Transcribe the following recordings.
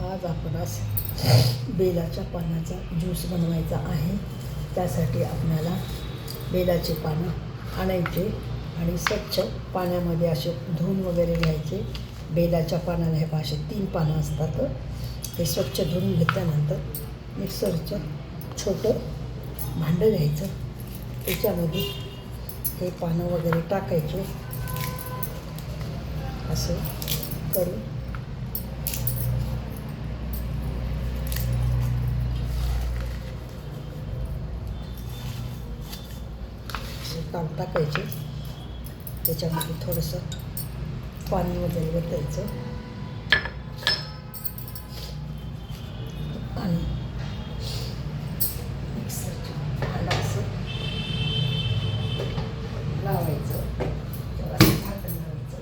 आज आपणास बेलाच्या पानाचा ज्यूस बनवायचा आहे. त्यासाठी आपल्याला बेलाचे पानं आणायचे आणि स्वच्छ पाण्यामध्ये असे धुवून वगैरे घ्यायचे. बेलाच्या पानाला हे असे 3 पानं असतात. हे स्वच्छ धुवून घेतल्यानंतर मिक्सरचं छोटं भांडं घ्यायचं. त्याच्यामध्ये हे पानं वगैरे टाकायचे. असं करून टाकायचे. त्याच्यामध्ये थोडंसं पाणी वगैरे ओतायचं आणि मिक्सरची भांडं असं लावायचं. त्याला झाकण लावायचं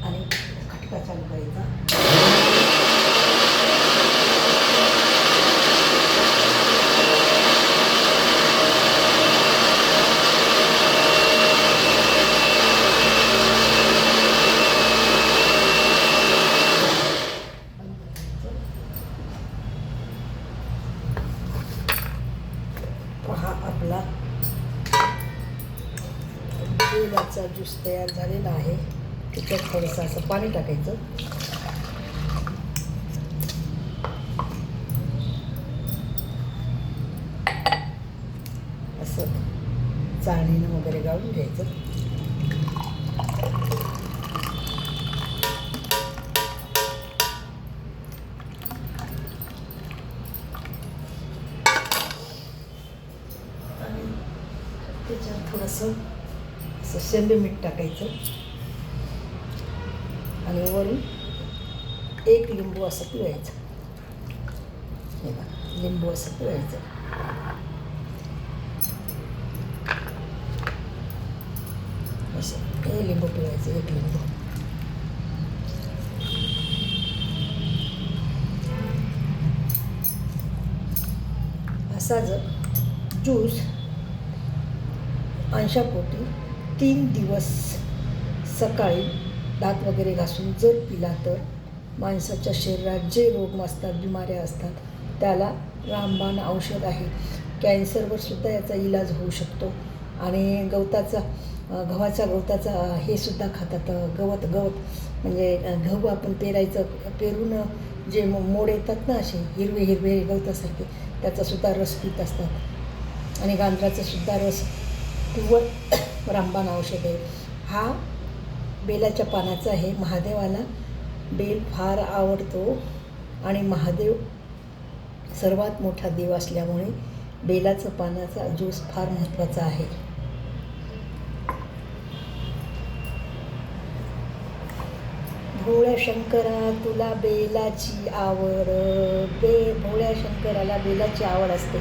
आणि खटका चालू करायचा. पहा, आपला बेलाचा ज्यूस तयार झालेला आहे. त्याच्यात थोडंसं असं पाणी टाकायचं. असं चाळणीनं वगैरे गाळून घ्यायचं. त्याच्यात थोडंसं असं शेंदे मीठ टाकायचं आणि वरून 1 लिंबू असं पिळायचं. हे बघा, लिंबू असं पिळायचं. असं हे लिंबू पिळायचं, 1 लिंबू. असा जर ज्यूस अंशापोटी 3 दिवस सकाळी दात वगैरे घासून जर पिला तर माणसाच्या शरीरात जे रोग असतात, बिमाऱ्या असतात, त्याला रामबाण औषध आहे. कॅन्सरवर सुद्धा याचा इलाज होऊ शकतो. आणि गव्हाच्या गवताचा हे सुद्धा खातात. गवत म्हणजे गहू आपण पेरून जे मोड येतात ना, असे हिरवे हिरवे गवतासारखे, त्याचा सुद्धा रस पित असतात. आणि गांजराचा सुद्धा रस किंवा रामबाण औषध आहे. हा बेलाच्या पानाचा आहे. महादेवाला बेल फार आवडतो आणि महादेव सर्वात मोठा देव असल्यामुळे बेलाचा पानाचा ज्यूस फार महत्त्वाचा आहे. भोळ्या शंकरा तुला बेलाची आवड. भोळ्या शंकराला बेलाची आवड असते.